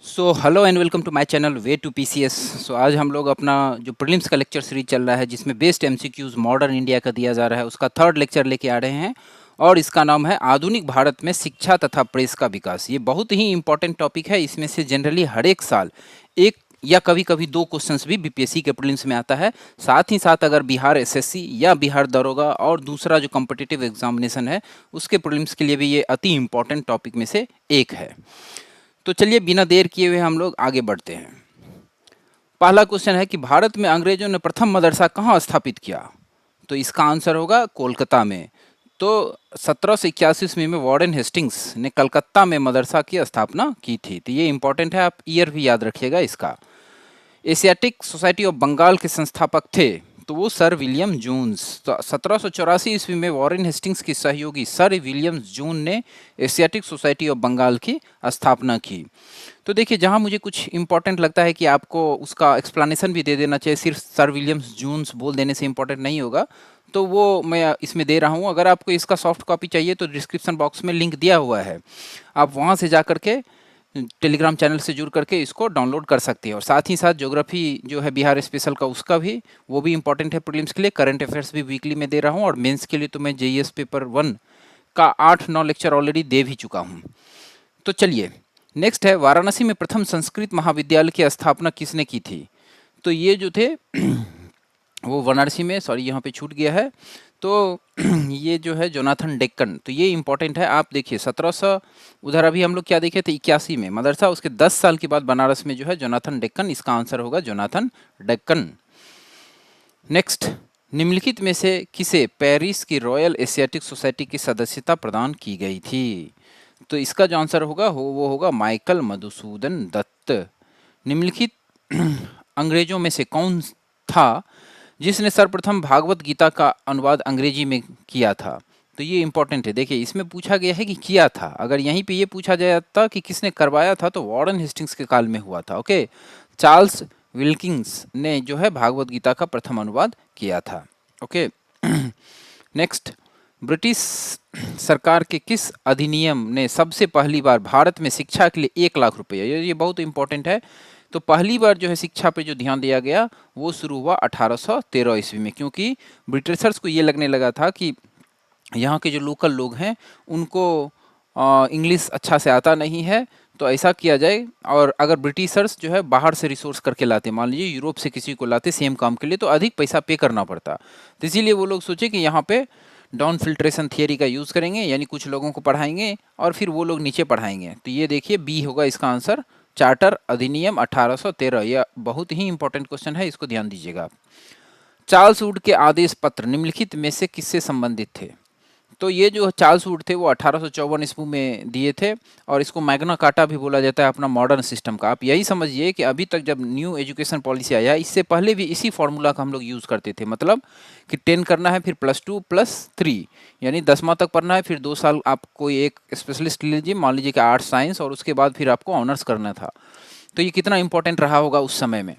So hello and welcome to my channel way to PCS. So आज हम लोग अपना जो प्रीलिम्स का लेक्चर सीरीज चल रहा है जिसमें बेस्ट एमसीक्यूज मॉडर्न इंडिया का दिया जा रहा है उसका थर्ड लेक्चर लेके आ रहे हैं और इसका नाम है आधुनिक भारत में शिक्षा तथा प्रेस का विकास। ये बहुत ही इंपॉर्टेंट टॉपिक है। इसमें से जनरली हर एक साल एक या कभी कभी दो क्वेश्चंस भी बीपीएससी के प्रीलिम्स में आता है। साथ ही साथ अगर बिहार एसएससी या बिहार दरोगा और दूसरा जो कॉम्पिटिटिव एग्जामिनेशन है उसके प्रीलिम्स के लिए भी ये अति इंपॉर्टेंट टॉपिक में से एक है। तो चलिए बिना देर किए हुए हम लोग आगे बढ़ते हैं। पहला क्वेश्चन है कि भारत में अंग्रेजों ने प्रथम मदरसा कहाँ स्थापित किया? तो इसका आंसर होगा कोलकाता में। तो 1781 ईस्वी में वारेन हेस्टिंग्स ने कलकत्ता में मदरसा की स्थापना की थी। तो ये इंपॉर्टेंट है, आप ईयर भी याद रखिएगा इसका। एशियाटिक सोसाइटी ऑफ बंगाल के संस्थापक थे तो वो सर विलियम जोन्स। तो 1784 ईस्वी में वॉरेन हेस्टिंग्स की सहयोगी सर विलियम जोन ने एशियाटिक सोसाइटी ऑफ बंगाल की स्थापना की। तो देखिए, जहाँ मुझे कुछ इंपॉर्टेंट लगता है कि आपको उसका एक्सप्लेनेशन भी दे देना चाहिए, सिर्फ सर विलियम्स जोन्स बोल देने से इंपॉर्टेंट नहीं होगा, तो वो मैं इसमें दे रहा हूँ। अगर आपको इसका सॉफ्ट कॉपी चाहिए तो डिस्क्रिप्शन बॉक्स में लिंक दिया हुआ है, आप वहाँ से जा करके टेलीग्राम चैनल से जुड़ करके इसको डाउनलोड कर सकते हैं। और साथ ही साथ ज्योग्राफी जो है बिहार स्पेशल का उसका भी वो भी इंपॉर्टेंट है प्रीलिम्स के लिए। करंट अफेयर्स भी वीकली में दे रहा हूँ और मेंस के लिए तो मैं जेईएस पेपर 1 का 8-9 लेक्चर ऑलरेडी दे भी चुका हूँ। तो चलिए नेक्स्ट है, वाराणसी में प्रथम संस्कृत महाविद्यालय की स्थापना किसने की थी? तो ये जो थे वो वाराणसी में, सॉरी यहाँ पे छूट गया है, तो ये जो है जोनाथन डेक्कन। तो ये इंपॉर्टेंट है, आप देखिए 1700 उधर अभी हम लोग क्या देखे थे 81 में मदरसा, उसके 10 साल के बाद बनारस में जो है जोनाथन डेक्कन। इसका आंसर होगा जोनाथन डेक्कन। नेक्स्ट, निम्नलिखित में से किसे पेरिस की रॉयल एशियाटिक सोसाइटी की सदस्यता प्रदान की गई थी? तो इसका जो आंसर होगा वो होगा माइकल मधुसूदन दत्त। निम्नलिखित अंग्रेजों में से कौन था जिसने सर्वप्रथम भागवत गीता का अनुवाद अंग्रेजी में किया था? तो ये इंपॉर्टेंट है। देखिए, इसमें पूछा गया है कि किया था, अगर यहीं पे ये पूछा जाता कि किसने करवाया था तो वॉरेन हेस्टिंग्स के काल में हुआ था। ओके, चार्ल्स विल्किंस ने जो है भागवत गीता का प्रथम अनुवाद किया था। ओके नेक्स्ट, ब्रिटिश सरकार के किस अधिनियम ने सबसे पहली बार भारत में शिक्षा के लिए 1 लाख रुपये, ये बहुत इंपॉर्टेंट है। तो पहली बार जो है शिक्षा पे जो ध्यान दिया गया वो शुरू हुआ 1813 ईस्वी में, क्योंकि ब्रिटिशर्स को ये लगने लगा था कि यहाँ के जो लोकल लोग हैं उनको इंग्लिश अच्छा से आता नहीं है, तो ऐसा किया जाए। और अगर ब्रिटिशर्स जो है बाहर से रिसोर्स करके लाते, मान लीजिए यूरोप से किसी को लाते सेम काम के लिए, तो अधिक पैसा पे करना पड़ता। तो इसीलिए वो लोग सोचे कि यहाँ पे डाउन फिल्ट्रेशन थियरी का यूज़ करेंगे, यानी कुछ लोगों को पढ़ाएंगे और फिर वो लोग नीचे पढ़ाएंगे। तो ये देखिए बी होगा इसका आंसर, चार्टर अधिनियम 1813। यह बहुत ही इंपॉर्टेंट क्वेश्चन है, इसको ध्यान दीजिएगा आप। चार्ल्स वुड के आदेश पत्र निम्नलिखित में से किससे संबंधित थे? तो ये जो चार्ल्स वुड थे वो 1854 ईस्वी में दिए थे और इसको मैग्ना कार्टा भी बोला जाता है अपना मॉडर्न सिस्टम का। आप यही समझिए कि अभी तक जब न्यू एजुकेशन पॉलिसी आया, इससे पहले भी इसी फॉर्मूला का हम लोग यूज़ करते थे। मतलब कि 10 करना है, फिर +2 +3, यानी 10वां तक पढ़ना है, फिर 2 साल आप कोई एक स्पेशलिस्ट ले लीजिए, मान लीजिए कि आर्ट्स साइंस, और उसके बाद फिर आपको ऑनर्स करना था। तो ये कितना इंपॉर्टेंट रहा होगा उस समय में।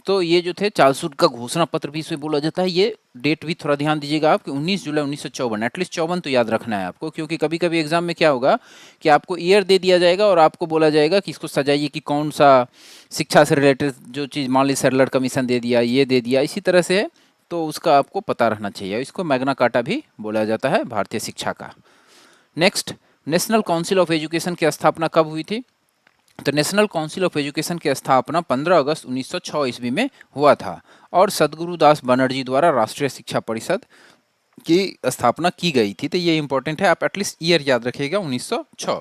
तो ये जो थे चार्ल्स वुड का घोषणा पत्र भी इसे बोला जाता है। ये डेट भी थोड़ा ध्यान दीजिएगा आप कि 19 जुलाई 1954, एटलीस्ट 54 तो याद रखना है आपको, क्योंकि कभी कभी एग्जाम में क्या होगा कि आपको ईयर दे दिया जाएगा और आपको बोला जाएगा कि इसको सजाइए कि कौन सा शिक्षा से रिलेटेड जो चीज़, मान लीजिए सेरलर कमीशन दे दिया, ये दे दिया, इसी तरह से, तो उसका आपको पता रहना चाहिए। इसको मैग्ना कार्टा भी बोला जाता है भारतीय शिक्षा का। Next, national council of education की स्थापना कब हुई थी? तो नेशनल काउंसिल ऑफ एजुकेशन की स्थापना 15 अगस्त 1906 ईस्वी में हुआ था और सदगुरुदास बनर्जी द्वारा राष्ट्रीय शिक्षा परिषद की स्थापना की गई थी। तो ये इंपॉर्टेंट है, आप एटलीस्ट ईयर याद रखिएगा 1906।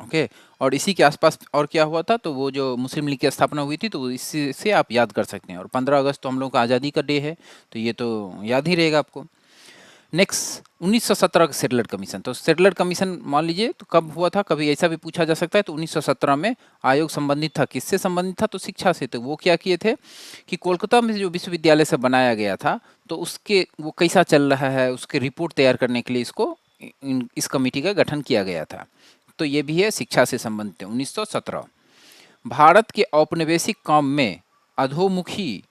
ओके, और इसी के आसपास और क्या हुआ था, तो वो जो मुस्लिम लीग की स्थापना हुई थी, तो इससे से आप याद कर सकते हैं। और 15 अगस्त तो हम लोग का आज़ादी का डे है, तो ये तो याद ही रहेगा आपको। नेक्स्ट, 1917 का सेटलर कमीशन। तो सेटलर कमीशन मान लीजिए तो कब हुआ था, कभी ऐसा भी पूछा जा सकता है। तो 1917 में आयोग संबंधित था, किससे संबंधित था? तो शिक्षा से। तो वो क्या किए थे कि कोलकाता में जो विश्वविद्यालय से बनाया गया था, तो उसके वो कैसा चल रहा है उसके रिपोर्ट तैयार करने के लिए इसको इस कमेटी का गठन किया गया था। तो ये भी है शिक्षा से संबंधित है। 1917, भारत के औपनिवेशिक काम में अधोमुखी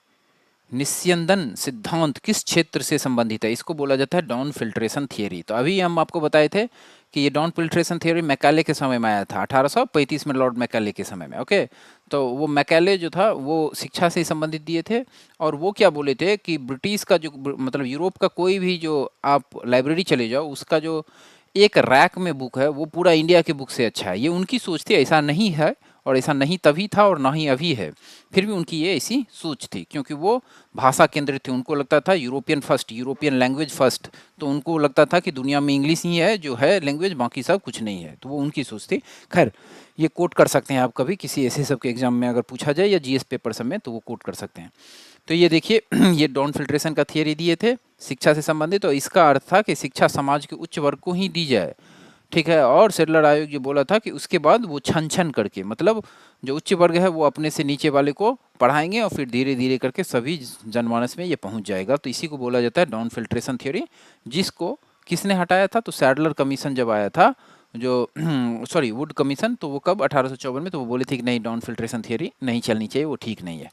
निस्यंदन सिद्धांत किस क्षेत्र से संबंधित है? इसको बोला जाता है डाउन फिल्ट्रेशन थियरी। तो अभी हम आपको बताए थे कि ये डॉन फिल्ट्रेशन थ्योरी मैकाले के समय में आया था, 1835 में लॉर्ड मैकाले के समय में। ओके, तो वो मैकाले जो था वो शिक्षा से संबंधित दिए थे, और वो क्या बोले थे कि ब्रिटिश का जो मतलब यूरोप का कोई भी जो आप लाइब्रेरी चले जाओ, उसका जो एक रैक में बुक है वो पूरा इंडिया के बुक से अच्छा है। ये उनकी सोच थी, ऐसा नहीं है, और ऐसा नहीं तभी था और ना ही अभी है, फिर भी उनकी ये ऐसी सोच थी, क्योंकि वो भाषा केंद्रित थे। उनको लगता था European first, European language first, तो उनको लगता था कि दुनिया में इंग्लिश ही है जो है लैंग्वेज, बाकी सब कुछ नहीं है। तो वो उनकी सोच थी। खैर, ये कोट कर सकते हैं आप कभी किसी ऐसे सब के एग्जाम में अगर पूछा जाए, या जीएस पेपर सब में, तो वो कोट कर सकते हैं। तो ये देखिए ये डॉन फिल्ट्रेशन का थियरी दिए थे शिक्षा से संबंधित, तो इसका अर्थ था कि शिक्षा समाज के उच्च वर्ग को ही दी जाए, ठीक है। और सेडलर आयोग ये बोला था कि उसके बाद वो छन छन करके, मतलब जो उच्च वर्ग है वो अपने से नीचे वाले को पढ़ाएंगे, और फिर धीरे धीरे करके सभी जनमानस में ये पहुंच जाएगा। तो इसी को बोला जाता है डॉन फिल्ट्रेशन थ्योरी, जिसको किसने हटाया था? तो सैडलर कमीशन जब आया था, जो सॉरी वुड कमीशन, तो वो कब? 1854 में। तो वो बोले थे कि नहीं, डॉन फिल्ट्रेशन थियरी नहीं चलनी चाहिए, वो ठीक नहीं है।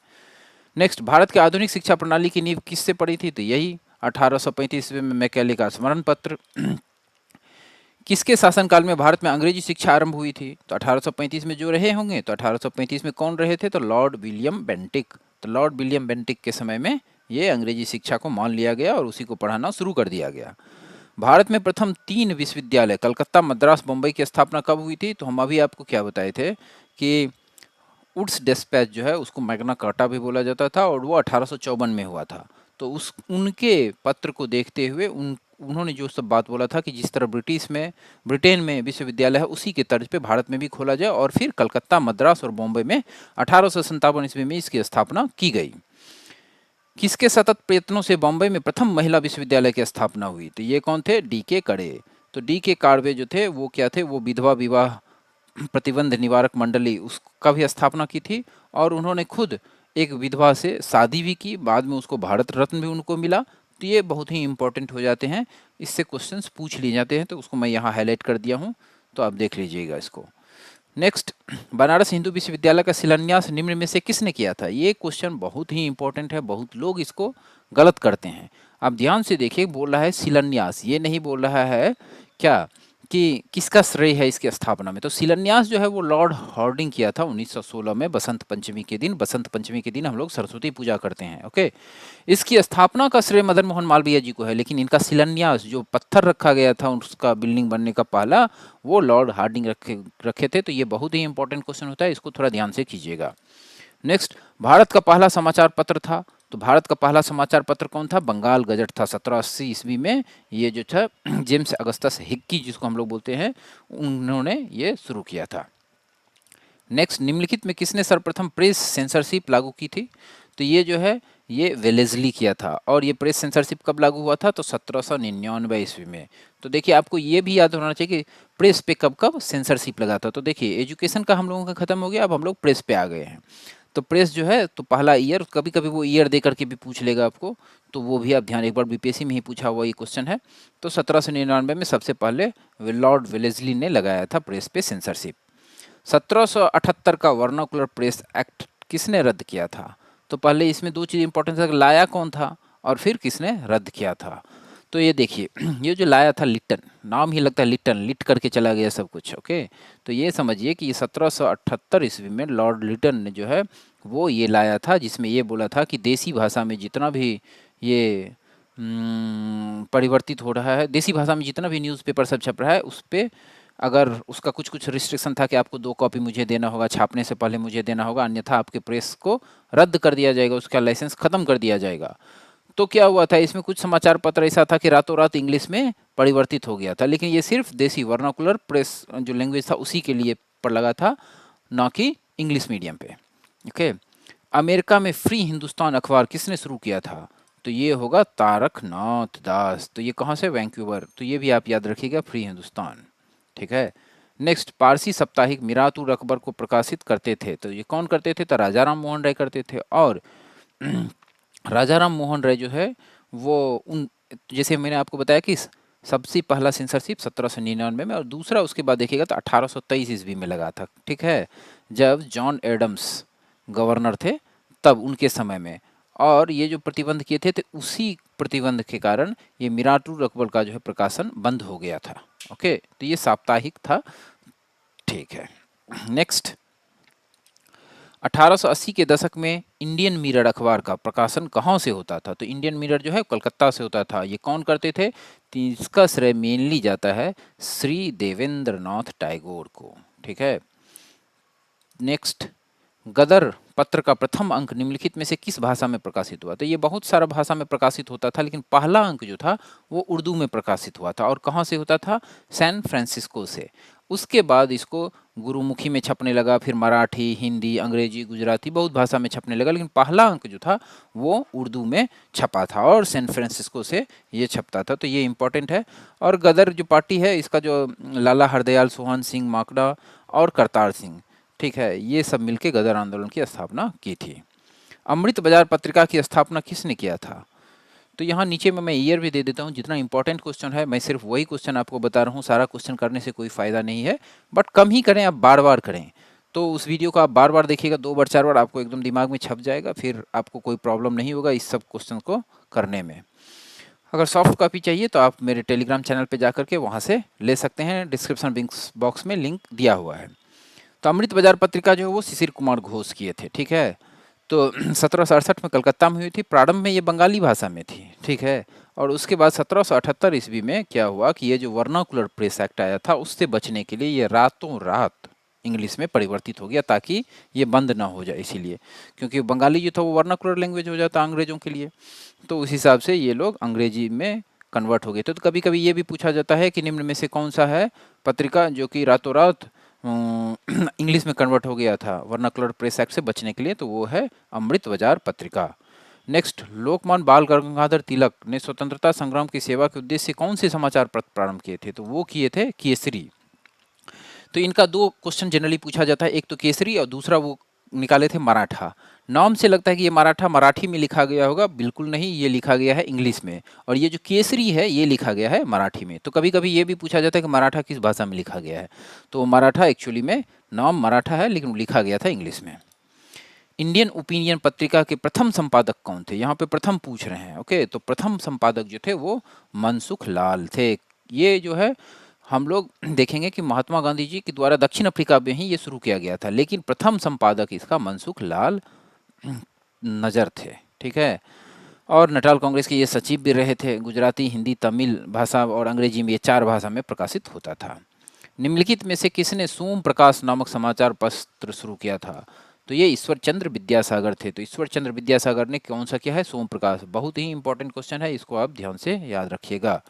नेक्स्ट, भारत की आधुनिक शिक्षा प्रणाली की नींव किससे पड़ी थी? तो यही 1835 में मैकेले का स्मरण पत्र। किसके शासनकाल में भारत में अंग्रेजी शिक्षा आरंभ हुई थी? तो 1835 में जो रहे होंगे, तो 1835 में कौन रहे थे? तो लॉर्ड विलियम बेंटिक। तो लॉर्ड विलियम बेंटिक के समय में ये अंग्रेजी शिक्षा को मान लिया गया और उसी को पढ़ाना शुरू कर दिया गया। भारत में प्रथम 3 विश्वविद्यालय कलकत्ता, मद्रास, बम्बई की स्थापना कब हुई थी? तो हम अभी आपको क्या बताए थे कि वुड्स डिस्पैच जो है उसको मैग्ना कार्टा भी बोला जाता था, और वो 1854 में हुआ था। तो उस उनके पत्र को देखते हुए उन्होंने जो सब बात बोला था कि जिस तरह ब्रिटेन में विश्वविद्यालय है, उसी के तर्ज पे भारत में भी खोला जाए, और फिर कलकत्ता, मद्रास और बॉम्बे में 1857 ईस्वी में इसकी स्थापना की गई। किसके सतत प्रयत्नों से बॉम्बे में प्रथम महिला विश्वविद्यालय की स्थापना हुई? तो ये कौन थे? डी.के. कड़े। तो डी.के. काड़वे जो थे वो क्या थे? वो विधवा विवाह प्रतिबंध निवारक मंडली उसका भी स्थापना की थी, और उन्होंने खुद एक विधवा से शादी भी की, बाद में उसको भारत रत्न भी उनको मिला। तो ये बहुत ही इंपॉर्टेंट हो जाते हैं, इससे क्वेश्चंस पूछ लिए जाते हैं, तो उसको मैं यहाँ हाईलाइट कर दिया हूँ, तो आप देख लीजिएगा इसको। नेक्स्ट, बनारस हिंदू विश्वविद्यालय का शिलान्यास निम्न में से किसने किया था? ये क्वेश्चन बहुत ही इंपॉर्टेंट है, बहुत लोग इसको गलत करते हैं। आप ध्यान से देखिए, बोल रहा है शिलान्यास, ये नहीं बोल रहा है क्या कि किसका श्रेय है इसकी स्थापना में। तो शिलान्यास जो है वो लॉर्ड हार्डिंग किया था 1916 में, बसंत पंचमी के दिन। बसंत पंचमी के दिन हम लोग सरस्वती पूजा करते हैं। ओके, इसकी स्थापना का श्रेय मदन मोहन मालवीय जी को है, लेकिन इनका शिलान्यास जो पत्थर रखा गया था उसका बिल्डिंग बनने का पहला, वो लॉर्ड हार्डिंग रखे थे। तो ये बहुत ही इंपॉर्टेंट क्वेश्चन होता है, इसको थोड़ा ध्यान से कीजिएगा। नेक्स्ट, भारत का पहला समाचार पत्र था। तो भारत का पहला समाचार पत्र कौन था? बंगाल गजट था 1780 ईस्वी में। ये जो था जेम्स अगस्टस हिक्की, जिसको हम लोग बोलते हैं, उन्होंने ये शुरू किया था। नेक्स्ट, निम्नलिखित में किसने सर्वप्रथम प्रेस सेंसरशिप लागू की थी? तो ये जो है ये वेलेस्ली किया था, और ये प्रेस सेंसरशिप कब लागू हुआ था? तो 1799 ईस्वी में। तो देखिए, आपको ये भी याद होना चाहिए कि प्रेस पे कब कब सेंसरशिप लगा था। तो देखिए, एजुकेशन का हम लोगों का खत्म हो गया, अब हम लोग प्रेस पे आ गए हैं। तो प्रेस जो है, तो पहला ईयर, कभी कभी वो ईयर दे करके भी पूछ लेगा आपको, तो वो भी आप ध्यान, एक बार बीपीएससी में ही पूछा हुआ ये क्वेश्चन है। तो 1799 में सबसे पहले लॉर्ड वेलेस्ली ने लगाया था प्रेस पे सेंसरशिप। 1778 का वर्नाकुलर प्रेस एक्ट किसने रद्द किया था? तो पहले इसमें दो चीज़ इंपॉर्टेंट है, लाया कौन था और फिर किसने रद्द किया था। तो ये देखिए, ये जो लाया था लिटन, नाम ही लगता है लिटन, लिट करके चला गया सब कुछ। ओके, तो ये समझिए कि ये 1778 ईस्वी में लॉर्ड लिटन ने जो है वो ये लाया था, जिसमें ये बोला था कि देसी भाषा में जितना भी ये परिवर्तित हो रहा है, देसी भाषा में जितना भी न्यूज़पेपर सब छप रहा है, उस पर अगर उसका कुछ कुछ रिस्ट्रिक्शन था कि आपको 2 कॉपी मुझे देना होगा, छापने से पहले मुझे देना होगा, अन्यथा आपके प्रेस को रद्द कर दिया जाएगा, उसका लाइसेंस खत्म कर दिया जाएगा। तो क्या हुआ था, इसमें कुछ समाचार पत्र ऐसा था कि रातों रात इंग्लिश में परिवर्तित हो गया था, लेकिन ये सिर्फ देसी वर्नाकुलर प्रेस जो लैंग्वेज था उसी के लिए पर लगा था, ना कि इंग्लिश मीडियम पे। ओके, अमेरिका में फ्री हिंदुस्तान अखबार किसने शुरू किया था? तो ये होगा तारकनाथ दास। तो ये कहाँ से? वैंकूवर। तो ये भी आप याद रखिएगा, फ्री हिंदुस्तान, ठीक है। नेक्स्ट, पारसी साप्ताहिक मिरात उर अकबर को प्रकाशित करते थे। तो ये कौन करते थे? तो राजा राम मोहन राय करते थे। और राजा राम मोहन राय जो है वो उन, जैसे मैंने आपको बताया कि सबसे पहला सेंसरशिप 1799 में, और दूसरा उसके बाद देखिएगा तो 1823 ईस्वी में लगा था, ठीक है, जब जॉन एडम्स गवर्नर थे, तब उनके समय में। और ये जो प्रतिबंध किए थे, तो उसी प्रतिबंध के कारण ये मिराटुर अकबर का जो है प्रकाशन बंद हो गया था। ओके, तो ये साप्ताहिक था। ठीक है, नेक्स्ट। 1880 के दशक में इंडियन मिरर अखबार का प्रकाशन कहाँ से होता था? तो इंडियन मिरर जो है कलकत्ता से होता था। ये कौन करते थे? तो इसका श्रेय मेनली जाता है श्री देवेंद्र नाथ टैगोर को। ठीक है, नेक्स्ट। गदर पत्र का प्रथम अंक निम्नलिखित में से किस भाषा में प्रकाशित हुआ? तो ये बहुत सारा भाषा में प्रकाशित होता था, लेकिन पहला अंक जो था वो उर्दू में प्रकाशित हुआ था। और कहाँ से होता था? सैन फ्रांसिस्को से। उसके बाद इसको गुरुमुखी में छपने लगा, फिर मराठी, हिंदी, अंग्रेजी, गुजराती बहुत भाषा में छपने लगा, लेकिन पहला अंक जो था वो उर्दू में छपा था और सैन फ्रांसिस्को से ये छपता था। तो ये इंपॉर्टेंट है। और गदर जो पार्टी है, इसका जो लाला हरदयाल, सोहन सिंह माकड़ा और करतार सिंह, ठीक है, ये सब मिलकर गदर आंदोलन की स्थापना की थी। अमृत बाजार पत्रिका की स्थापना किसने किया था? तो यहाँ नीचे में मैं ईयर भी दे देता हूँ। जितना इंपॉर्टेंट क्वेश्चन है मैं सिर्फ वही क्वेश्चन आपको बता रहा हूँ, सारा क्वेश्चन करने से कोई फ़ायदा नहीं है, बट कम ही करें, आप बार बार करें। तो उस वीडियो को आप बार बार देखिएगा, 2 बार 4 बार, आपको एकदम दिमाग में छप जाएगा, फिर आपको कोई प्रॉब्लम नहीं होगा इस सब क्वेश्चन को करने में। अगर सॉफ्ट कॉपी चाहिए तो आप मेरे टेलीग्राम चैनल पर जा करके वहाँ से ले सकते हैं, डिस्क्रिप्शन बॉक्स में लिंक दिया हुआ है। तो अमृत बाजार पत्रिका जो है वो शिशिर कुमार घोष किए थे। ठीक है, तो 1768 में कलकत्ता में हुई थी। प्रारंभ में ये बंगाली भाषा में थी। ठीक है, और उसके बाद 1778 ईस्वी में क्या हुआ कि ये जो वर्नाकुलर प्रेस एक्ट आया था उससे बचने के लिए ये रातों रात इंग्लिश में परिवर्तित हो गया, ताकि ये बंद ना हो जाए, इसीलिए, क्योंकि बंगाली जो था वो वर्नाकुलर लैंग्वेज हो जाता अंग्रेजों के लिए, तो उस हिसाब से ये लोग अंग्रेजी में कन्वर्ट हो गए। तो कभी कभी ये भी पूछा जाता है कि निम्न में से कौन सा है पत्रिका जो कि रातों रात इंग्लिश में कन्वर्ट हो गया था वर्नाकुलर प्रेस एक्ट से बचने के लिए? तो वो है अमृत बाजार पत्रिका। नेक्स्ट, लोकमान्य बाल गंगाधर तिलक ने स्वतंत्रता संग्राम की सेवा के उद्देश्य से कौन से समाचार पत्र प्रारंभ किए थे? तो वो किए थे केसरी। तो इनका 2 क्वेश्चन जनरली पूछा जाता है, एक तो केसरी और दूसरा वो निकाले थे मराठा। नाम से लगता है कि ये मराठा मराठी में लिखा गया होगा, बिल्कुल नहीं, ये लिखा गया है इंग्लिश में। और ये जो केसरी है ये लिखा गया है मराठी में। तो कभी कभी ये भी पूछा जाता है कि मराठा किस भाषा में लिखा गया है? तो मराठा एक्चुअली में नाम मराठा है, लेकिन लिखा गया था इंग्लिश में। इंडियन ओपिनियन पत्रिका के प्रथम संपादक कौन थे? यहाँ पे प्रथम पूछ रहे हैं। ओके, तो प्रथम संपादक जो थे वो मनसुख लाल थे। ये जो है हम लोग देखेंगे कि महात्मा गांधी जी के द्वारा दक्षिण अफ्रीका में ही ये शुरू किया गया था, लेकिन प्रथम संपादक इसका मनसुख लाल नजर थे। ठीक है, और नटाल कांग्रेस के ये सचिव भी रहे थे। गुजराती, हिंदी, तमिल भाषा और अंग्रेजी में ये 4 भाषा में प्रकाशित होता था। निम्नलिखित में से किसने सोम प्रकाश नामक समाचार पत्र शुरू किया था? तो ये ईश्वर चंद्र विद्यासागर थे। तो ईश्वर चंद्र विद्यासागर ने कौन सा किया है? सोम प्रकाश। बहुत ही इंपॉर्टेंट क्वेश्चन है, इसको आप ध्यान से याद रखिएगा।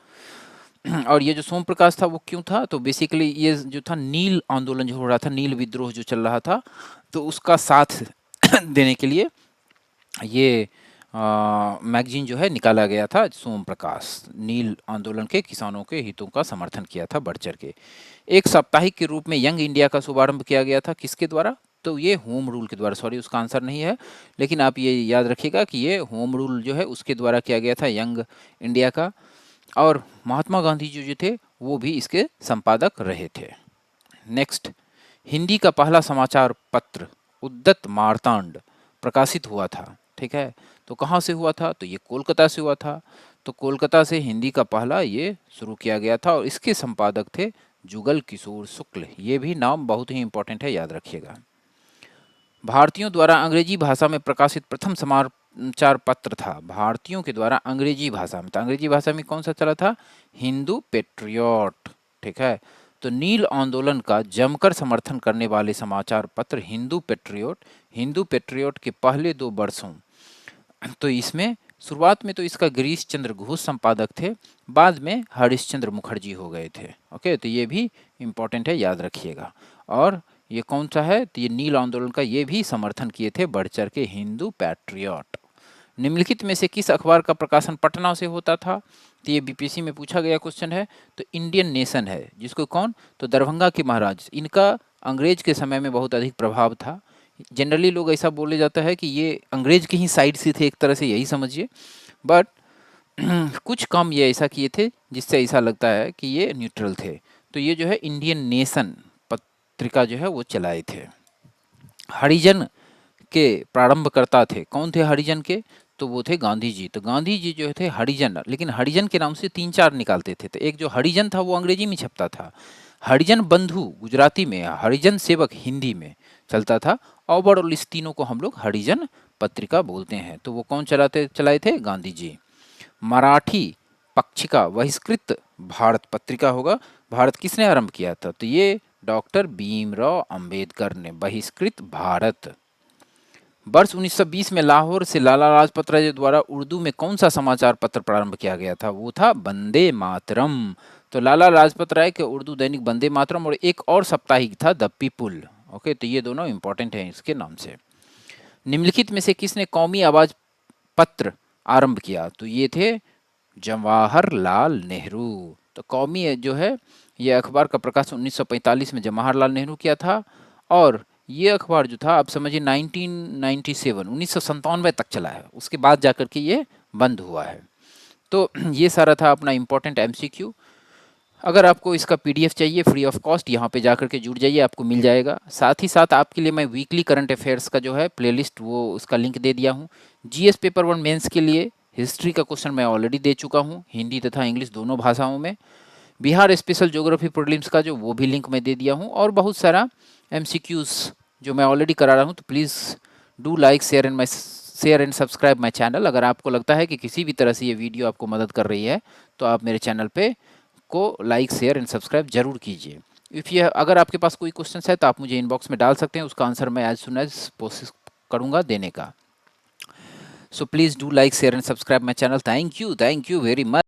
और ये जो सोम प्रकाश था वो क्यों था? तो बेसिकली ये जो था नील आंदोलन जो हो रहा था, नील विद्रोह जो चल रहा था, तो उसका साथ देने के लिए ये मैगजीन जो है निकाला गया था। सोम प्रकाश नील आंदोलन के किसानों के हितों का समर्थन किया था बढ़ चढ़ के। एक साप्ताहिक के रूप में यंग इंडिया का शुभारंभ किया गया था, किसके द्वारा? तो ये होम रूल के द्वारा। सॉरी, उसका आंसर नहीं है, लेकिन आप ये याद रखिएगा कि ये होम रूल जो है उसके द्वारा किया गया था, यंग इंडिया का। और महात्मा गांधी जी जो थे वो भी इसके संपादक रहे थे। नेक्स्ट, हिंदी का पहला समाचार पत्र उद्दत मार्तांड प्रकाशित हुआ था। ठीक है, तो कहाँ से हुआ था? तो ये कोलकाता से हुआ था। तो कोलकाता से हिंदी का पहला ये शुरू किया गया था, और इसके संपादक थे जुगल किशोर शुक्ल। ये भी नाम बहुत ही इंपॉर्टेंट है, याद रखिएगा। भारतीयों द्वारा अंग्रेजी भाषा में प्रकाशित प्रथम समाचार पत्र था, भारतीयों के द्वारा अंग्रेजी भाषा में था। अंग्रेजी भाषा में कौन सा चला था? हिंदू पेट्रियट। ठीक है, तो नील आंदोलन का जमकर समर्थन करने वाले समाचार पत्र हिंदू पेट्रियट। हिंदू पेट्रियट के पहले 2 वर्षों, तो इसमें शुरुआत में तो इसका गिरीश चंद्र घोष संपादक थे, बाद में हरिश्चंद्र मुखर्जी हो गए थे। ओके, तो ये भी इंपॉर्टेंट है, याद रखिएगा। और ये कौन सा है? तो ये नील आंदोलन का ये भी समर्थन किए थे बढ़ चढ़ के हिंदू पैट्रियट। निम्नलिखित में से किस अखबार का प्रकाशन पटना से होता था? तो ये बीपीएससी में पूछा गया क्वेश्चन है। तो इंडियन नेशन है, जिसको कौन? तो दरभंगा के महाराज, इनका अंग्रेज के समय में बहुत अधिक प्रभाव था। जनरली लोग ऐसा बोले जाता है कि ये अंग्रेज की ही साइड से थे, एक तरह से यही समझिए, बट कुछ काम ये ऐसा किए थे जिससे ऐसा लगता है कि ये न्यूट्रल थे। तो ये जो है इंडियन नेशन पत्रिका जो है वो चलाए थे। हरिजन के प्रारंभकर्ता थे, कौन थे हरिजन के? तो वो थे गांधी जी। तो गांधी जी जो थे हरिजन, लेकिन हरिजन के नाम से 3-4 निकालते थे। तो एक जो हरिजन था वो अंग्रेजी में छपता था, हरिजन बंधु गुजराती में, हरिजन सेवक हिंदी में चलता था। ओवरऑल इस तीनों को हम लोग हरिजन पत्रिका बोलते हैं। तो वो कौन चलाए थे? गांधी जी। मराठी पक्षिका बहिष्कृत भारत पत्रिका होगा, भारत किसने आरंभ किया था? तो ये डॉक्टर भीमराव अंबेडकर ने। बहिष्कृत भारत। वर्ष 1920 में लाहौर से लाला लाजपत राय द्वारा उर्दू में कौन सा समाचार पत्र प्रारंभ किया गया था? वो था वंदे मातरम। तो लाला लाजपत राय के उर्दू दैनिक वंदे मातरम और एक और साप्ताहिक था द पीपुल। ओके, तो ये दोनों इंपॉर्टेंट हैं इसके नाम से। निम्नलिखित में से किसने कौमी आवाज पत्र आरंभ किया? तो ये थे जवाहरलाल नेहरू। तो कौमी जो है ये अखबार का प्रकाशन 1945 में जवाहरलाल नेहरू किया था, और ये अखबार जो था आप समझिए 1997 तक चला है, उसके बाद जाकर के ये बंद हुआ है। तो ये सारा था अपना इम्पोर्टेंट एमसीक्यू। अगर आपको इसका पीडीएफ चाहिए फ्री ऑफ कॉस्ट, यहाँ पे जाकर के जुड़ जाइए, आपको मिल जाएगा। साथ ही साथ आपके लिए मैं वीकली करंट अफेयर्स का जो है प्लेलिस्ट, वो उसका लिंक दे दिया हूँ। जीएस पेपर 1 मेंस के लिए हिस्ट्री का क्वेश्चन मैं ऑलरेडी दे चुका हूँ, हिंदी तथा इंग्लिश दोनों भाषाओं में। बिहार स्पेशल ज्योग्राफी प्रीलिम्स का जो वो भी लिंक मैं दे दिया हूँ, और बहुत सारा एमसीक्यूज़ जो मैं ऑलरेडी करा रहा हूँ। तो please do like share and subscribe my channel. अगर आपको लगता है कि किसी भी तरह से ये वीडियो आपको मदद कर रही है, तो आप मेरे चैनल पे को लाइक शेयर एंड सब्सक्राइब जरूर कीजिए। अगर आपके पास कोई क्वेश्चन है तो आप मुझे इनबॉक्स में डाल सकते हैं, उसका आंसर मैं एज सुन एज कोशिश करूँगा देने का। So please do like share and subscribe my channel. Thank you very much.